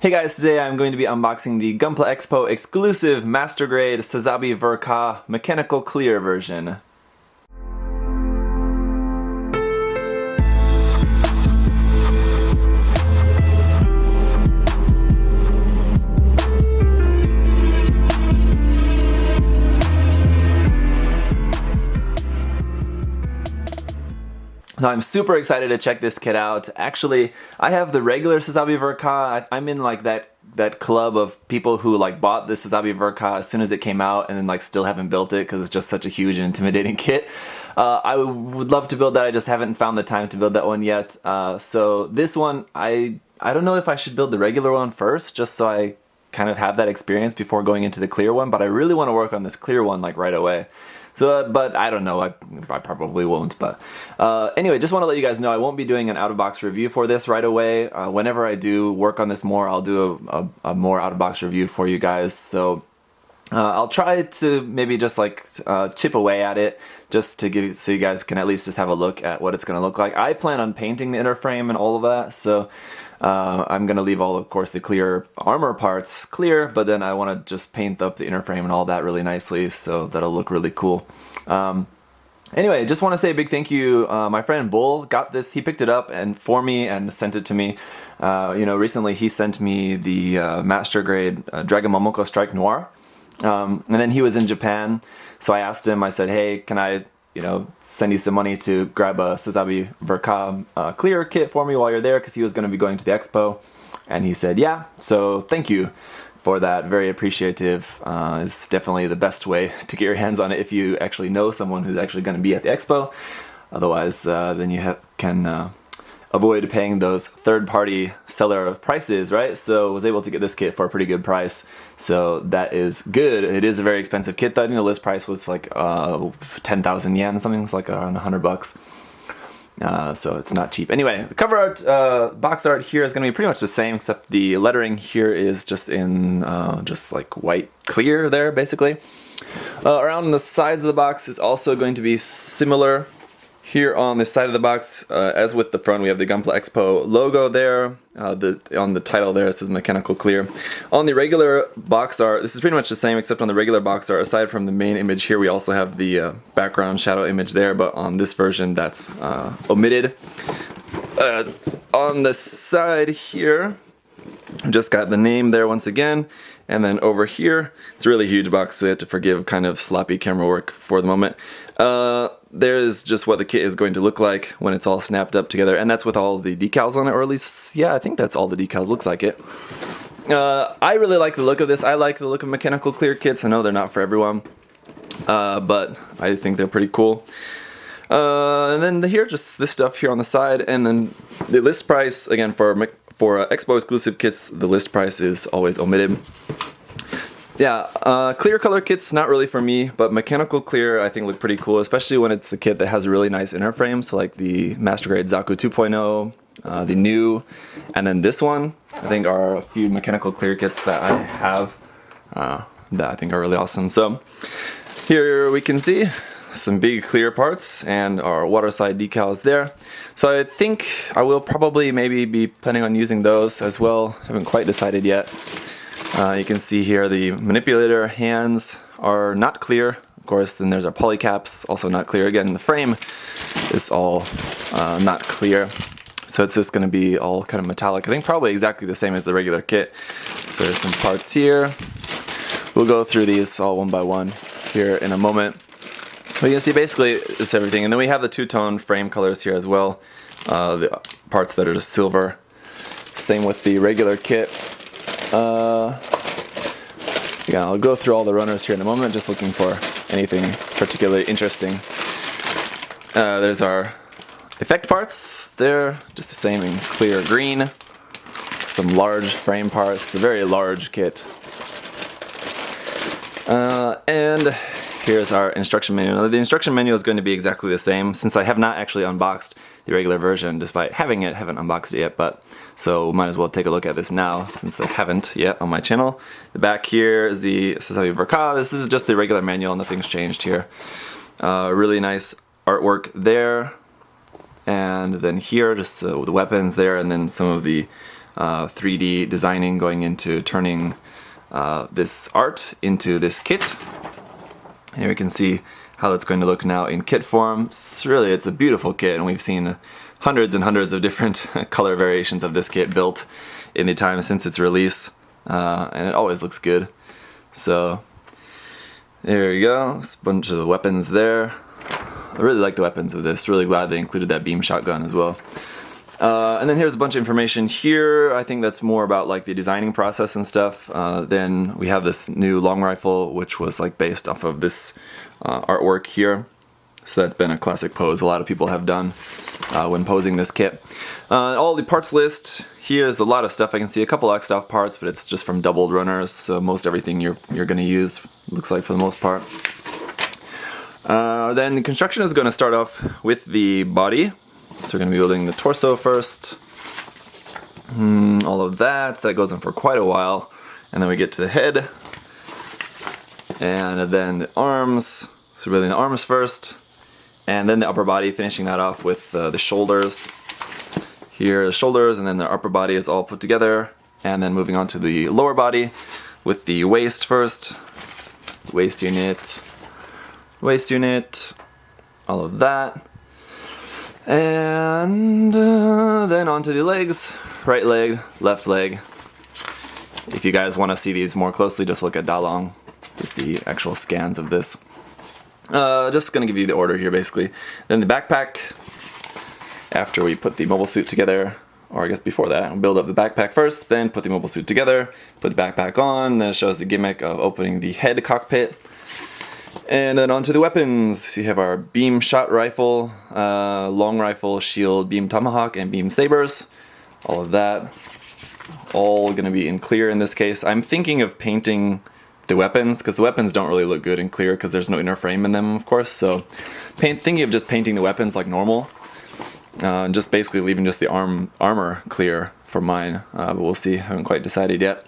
Hey guys, today I'm going to be unboxing the Gunpla Expo exclusive master grade Sazabi Ver.Ka Mechanical Clear version. So I'm super excited to check this kit out. Actually, I have the regular Sazabi Ver.Ka. I'm in like that club of people who like bought the Sazabi Ver.Ka as soon as it came out and then like still haven't built it because it's just such a huge and intimidating kit. I would love to build that. I just haven't found the time to build that one yet. So this one, I don't know if I should build the regular one first, just so I kind of have that experience before going into the clear one. But I really want to work on this clear one like right away. So, but I don't know, I probably won't, but anyway, just want to let you guys know I won't be doing an out-of-box review for this right away. Whenever I do work on this more, I'll do a more out-of-box review for you guys, so I'll try to maybe just like chip away at it, just to give so you guys can at least just have a look at what it's going to look like. I plan on painting the inner frame and all of that, so I'm going to leave all, of course, the clear armor parts clear, but then I want to just paint up the inner frame and all that really nicely, so that'll look really cool. Anyway, just want to say a big thank you. My friend Bull got this. He picked it up and for me and sent it to me. You know, recently he sent me the master grade Dragon Momoko Strike Noir. And then he was in Japan, so I asked him, I said, hey, can I send you some money to grab a Sazabi Ver.Ka clear kit for me while you're there, because he was going to be going to the expo. And he said, yeah, so thank you for that. Very appreciative. It's definitely the best way to get your hands on it if you actually know someone who's actually going to be at the expo. Otherwise, then you can avoid paying those third-party seller prices, right? So I was able to get this kit for a pretty good price, so that is good. It is a very expensive kit though. I think the list price was like 10,000 yen, something. It's like around 100 bucks. So it's not cheap. Anyway, the cover art, box art here is going to be pretty much the same, except the lettering here is just in just like white clear there, basically. Around the sides of the box is also going to be similar. Here on the side of the box, as with the front, we have the Gunpla Expo logo there. On the title there, it says Mechanical Clear. On the regular box art, this is pretty much the same, except on the regular box art, aside from the main image here, we also have the background shadow image there, but on this version, that's omitted. On the side here, just got the name there once again, and then over here, it's a really huge box, so you have to forgive kind of sloppy camera work for the moment. There's just what the kit is going to look like when it's all snapped up together, and that's with all the decals on it, or at least, yeah, I think that's all the decals, looks like it. I really like the look of this. I like the look of mechanical clear kits. I know they're not for everyone, but I think they're pretty cool. And then here, just this stuff here on the side, and then the list price, again, for Expo exclusive kits, the list price is always omitted. Yeah, clear color kits, not really for me, but mechanical clear I think look pretty cool, especially when it's a kit that has a really nice inner frame, so like the Master Grade Zaku 2.0, the new, and then this one, I think are a few mechanical clear kits that I have that I think are really awesome. So here we can see some big clear parts and our waterside decals there. So I think I will probably maybe be planning on using those as well. Haven't quite decided yet. You can see here the Manipulator hands are not clear. Of course, then there's our polycaps, also not clear. Again, the frame is all not clear. So it's just going to be all kind of metallic. I think probably exactly the same as the regular kit. So there's some parts here. We'll go through these all one by one here in a moment. But you can see basically it's everything. And then we have the two-tone frame colors here as well. The parts that are just silver. Same with the regular kit. Yeah, I'll go through all the runners here in a moment, just looking for anything particularly interesting. There's our effect parts there, just the same in clear green. Some large frame parts, a very large kit. And here's our instruction manual. Now, the instruction manual is going to be exactly the same, since I have not actually unboxed the regular version, despite having it. Haven't unboxed it yet, but so might as well take a look at this now, since I haven't yet on my channel. The back here is the Sazabi Ver.Ka. This is just the regular manual, nothing's changed here. Really nice artwork there. And then here, just the weapons there, and then some of the 3D designing going into turning this art into this kit. And here we can see how it's going to look now in kit form. It's a beautiful kit, and we've seen hundreds and hundreds of different color variations of this kit built in the time since its release, and it always looks good. So there you go, a bunch of the weapons there. I really like the weapons of this, really glad they included that beam shotgun as well. And then here's a bunch of information here. I think that's more about like the designing process and stuff. Then we have this new long rifle, which was like based off of this artwork here. So that's been a classic pose a lot of people have done when posing this kit. All the parts list, here's a lot of stuff. I can see a couple X-Stuff parts, but it's just from doubled runners, so most everything you're going to use, looks like, for the most part. Then the construction is going to start off with the body. So we're going to be building the torso first. All of that goes on for quite a while. And then we get to the head. And then the arms. So building the arms first. And then the upper body, finishing that off with the shoulders. Here are the shoulders, and then the upper body is all put together. And then moving on to the lower body with the waist first. Waist unit, all of that. And then onto the legs, right leg, left leg. If you guys want to see these more closely, just look at Dalong to see actual scans of this. Just going to give you the order here basically. Then the backpack, after we put the mobile suit together, or I guess before that, we'll build up the backpack first, then put the mobile suit together, put the backpack on, then it shows the gimmick of opening the head cockpit. And then onto the weapons. You have our beam shot rifle, long rifle, shield, beam tomahawk, and beam sabers. All of that. All going to be in clear in this case. I'm thinking of painting the weapons, because the weapons don't really look good in clear because there's no inner frame in them, of course. So thinking of just painting the weapons like normal. Just basically leaving just the armor clear for mine. But we'll see. I haven't quite decided yet.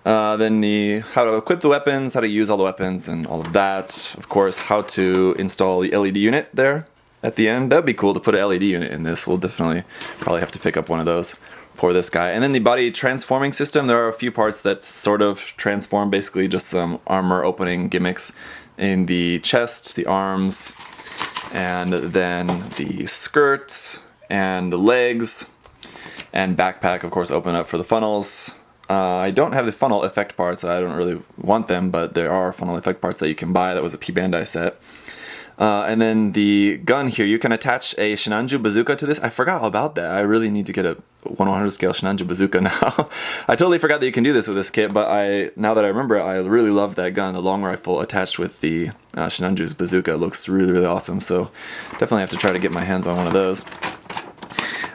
Then how to equip the weapons, how to use all the weapons, and all of that. Of course, how to install the LED unit there at the end. That would be cool to put an LED unit in this. We'll definitely probably have to pick up one of those for this guy. And then the body transforming system. There are a few parts that sort of transform, basically just some armor opening gimmicks in the chest, the arms, and then the skirts, and the legs, and backpack, of course, open up for the funnels. I don't have the funnel effect parts. I don't really want them, but there are funnel effect parts that you can buy. That was a P Bandai set. And then the gun here, you can attach a Shinanju bazooka to this. I forgot all about that. I really need to get a 1/100 scale Shinanju bazooka now. I totally forgot that you can do this with this kit, but now that I remember it, I really love that gun, the long rifle attached with the Shinanju's bazooka. It looks really, really awesome, so definitely have to try to get my hands on one of those.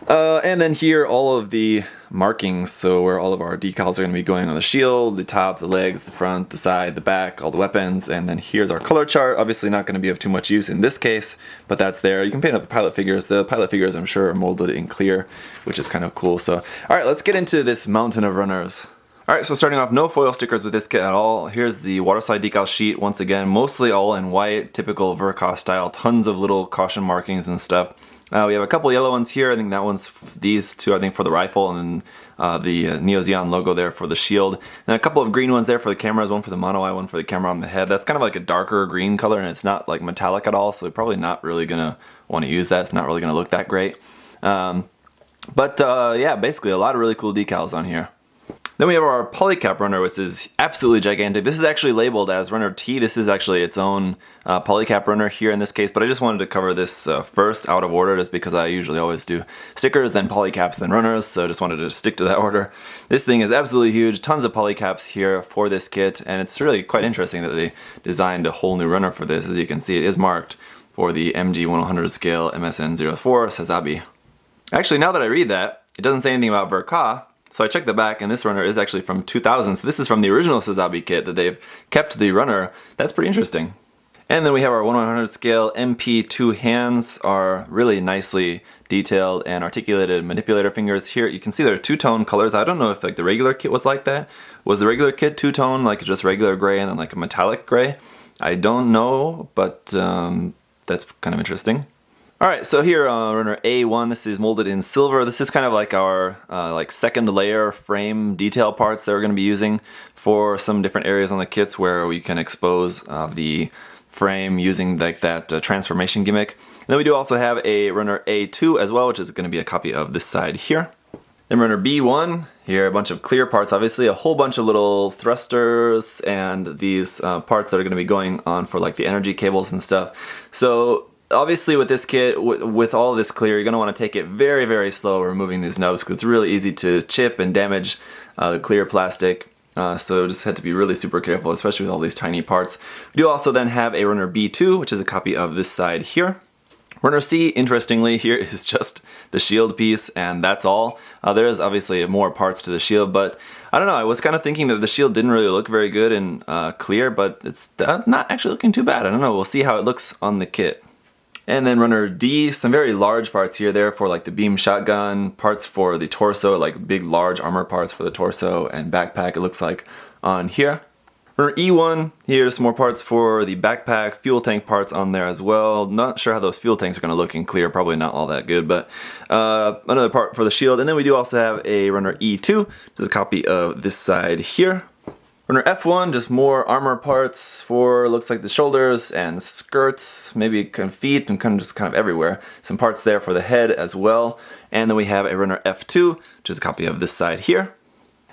And then here, all of the markings, so where all of our decals are going to be going on the shield, the top, the legs, the front, the side, the back, all the weapons. And then here's our color chart. Obviously not going to be of too much use in this case, but that's there. You can paint up the pilot figures. The pilot figures, I'm sure, are molded in clear, which is kind of cool. So, all right, let's get into this mountain of runners. All right, so starting off, no foil stickers with this kit at all. Here's the waterslide decal sheet, once again, mostly all in white, typical Ver.Ka style, tons of little caution markings and stuff. We have a couple yellow ones here. I think that one's these two, I think, for the rifle, and then the Neo Zeon logo there for the shield. And a couple of green ones there for the cameras, one for the mono eye, one for the camera on the head. That's kind of like a darker green color, and it's not like metallic at all, so you're probably not really going to want to use that. It's not really going to look that great. Yeah, basically a lot of really cool decals on here. Then we have our polycap runner, which is absolutely gigantic. This is actually labeled as runner T. This is actually its own polycap runner here in this case, but I just wanted to cover this first out of order just because I usually always do stickers, then polycaps, then runners, so I just wanted to stick to that order. This thing is absolutely huge, tons of polycaps here for this kit, and it's really quite interesting that they designed a whole new runner for this. As you can see, it is marked for the MG 100 scale MSN04 Sazabi. Actually, now that I read that, it doesn't say anything about Ver.Ka. So I checked the back, and this runner is actually from 2000. So this is from the original Sazabi kit that they've kept the runner. That's pretty interesting. And then we have our 1/100 scale MP2 hands, are really nicely detailed and articulated manipulator fingers. Here you can see they're two-tone colors. I don't know if like the regular kit was like that. Was the regular kit two-tone, like just regular gray and then like a metallic gray? I don't know, but that's kind of interesting. Alright, so here on runner A1, this is molded in silver. This is kind of like our like second layer frame detail parts that we're going to be using for some different areas on the kits where we can expose the frame using like that transformation gimmick. And then we do also have a runner A2 as well, which is going to be a copy of this side here. Then runner B1, here a bunch of clear parts, obviously a whole bunch of little thrusters and these parts that are going to be going on for like the energy cables and stuff. So obviously with this kit, with all this clear, you're going to want to take it very, very slow removing these nubs because it's really easy to chip and damage the clear plastic. So just had to be really super careful, especially with all these tiny parts. We do also then have a runner B2, which is a copy of this side here. Runner C, interestingly, here is just the shield piece, and that's all. There is obviously more parts to the shield, but I don't know, I was kind of thinking that the shield didn't really look very good in clear, but it's not actually looking too bad. I don't know, we'll see how it looks on the kit. And then runner D, some very large parts here there for like the beam shotgun, parts for the torso, like big large armor parts for the torso and backpack it looks like on here. Runner E1, here's some more parts for the backpack, fuel tank parts on there as well. Not sure how those fuel tanks are going to look in clear, probably not all that good, but another part for the shield. And then we do also have a runner E2, which is a copy of this side here. Runner F1, just more armor parts for, looks like the shoulders and skirts, maybe kind of feet and kind of everywhere. Some parts there for the head as well. And then we have a runner F2, which is a copy of this side here.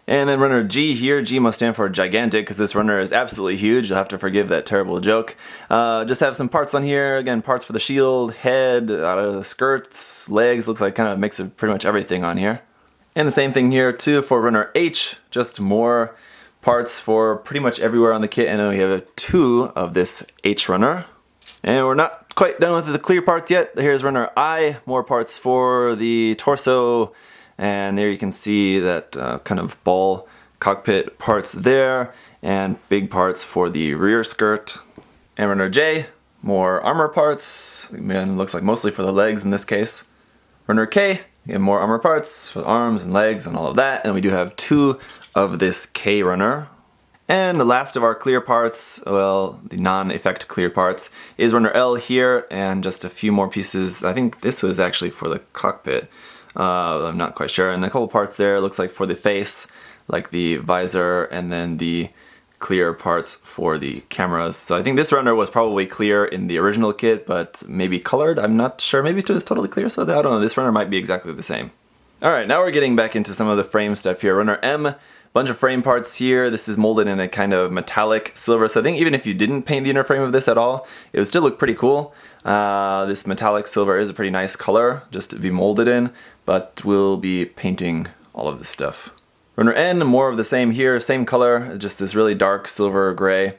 And then runner G here, G must stand for gigantic because this runner is absolutely huge. You'll have to forgive that terrible joke. Just have some parts on here, again, parts for the shield, head, skirts, legs, looks like kind of a mix of pretty much everything on here. And the same thing here too for runner H, just more parts for pretty much everywhere on the kit. And then we have 2 of this H runner. And we're not quite done with the clear parts yet. Here's runner I, more parts for the torso. And there you can see that kind of ball cockpit parts there, and big parts for the rear skirt. And runner J, more armor parts, again looks like mostly for the legs in this case. Runner K, again more armor parts for the arms and legs and all of that, and we do have 2 of this K runner. And the last of our clear parts, well, the non-effect clear parts, is runner L here, and just a few more pieces. I think this was actually for the cockpit. I'm not quite sure. And a couple parts there, looks like for the face, like the visor, and then the clear parts for the cameras. So I think this runner was probably clear in the original kit, but maybe colored, I'm not sure. Maybe it was totally clear, so I don't know. This runner might be exactly the same. Alright, now we're getting back into some of the frame stuff here. Runner M, bunch of frame parts here. This is molded in a kind of metallic silver, so I think even if you didn't paint the inner frame of this at all, it would still look pretty cool. This metallic silver is a pretty nice color just to be molded in, but we'll be painting all of this stuff. Runner N, more of the same here, same color, just this really dark silver gray,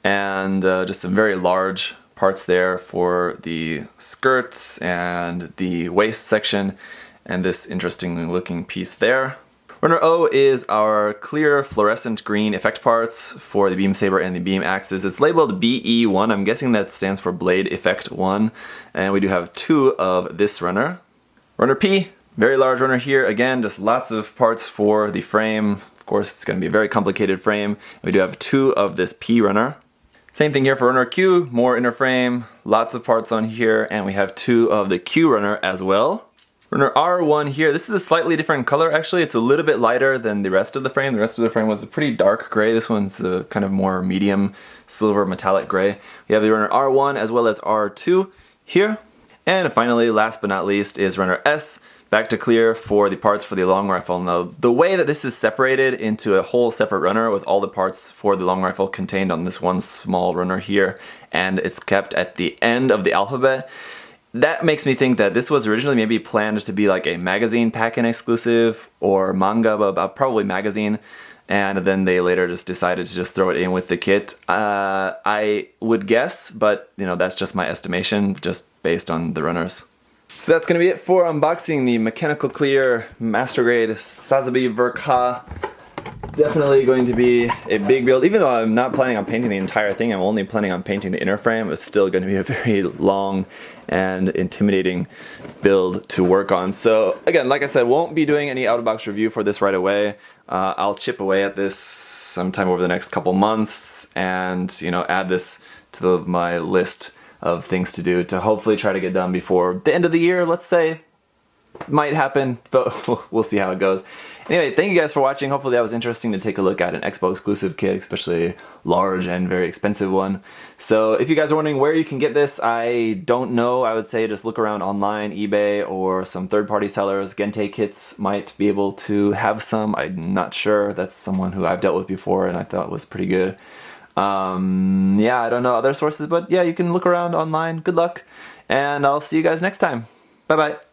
and just some very large parts there for the skirts and the waist section, and this interesting looking piece there. Runner O is our clear fluorescent green effect parts for the beam saber and the beam axes. It's labeled BE1. I'm guessing that stands for Blade Effect 1. And we do have 2 of this runner. Runner P, very large runner here. Again, just lots of parts for the frame. Of course, it's going to be a very complicated frame. We do have 2 of this P runner. Same thing here for runner Q, more inner frame, lots of parts on here, and we have 2 of the Q runner as well. Runner R1 here, this is a slightly different color actually. It's a little bit lighter than the rest of the frame. The rest of the frame was a pretty dark gray. This one's a kind of more medium silver metallic gray. We have the runner R1 as well as R2 here. And finally, last but not least, is runner S, back to clear for the parts for the long rifle. Now, the way that this is separated into a whole separate runner with all the parts for the long rifle contained on this one small runner here, and it's kept at the end of the alphabet, that makes me think that this was originally maybe planned to be like a magazine pack-in exclusive or manga, but probably magazine, and then they later just decided to just throw it in with the kit. I would guess, but you know, that's just my estimation, just based on the runners. So that's going to be it for unboxing the Mechanical Clear Master Grade Sazabi Ver.Ka. Definitely going to be a big build. Even though I'm not planning on painting the entire thing, I'm only planning on painting the inner frame. It's still going to be a very long and intimidating build to work on. So again, like I said, won't be doing any out-of-box review for this right away. I'll chip away at this sometime over the next couple months and, you know, add this to my list of things to do to hopefully try to get done before the end of the year, let's say. Might happen, but we'll see how it goes. Anyway, thank you guys for watching. Hopefully that was interesting to take a look at an Expo exclusive kit, especially a large and very expensive one. So if you guys are wondering where you can get this, I don't know. I would say just look around online, eBay, or some third-party sellers. Gente Kits might be able to have some. I'm not sure. That's someone who I've dealt with before and I thought was pretty good. Yeah, I don't know other sources, but yeah, you can look around online. Good luck, and I'll see you guys next time. Bye-bye.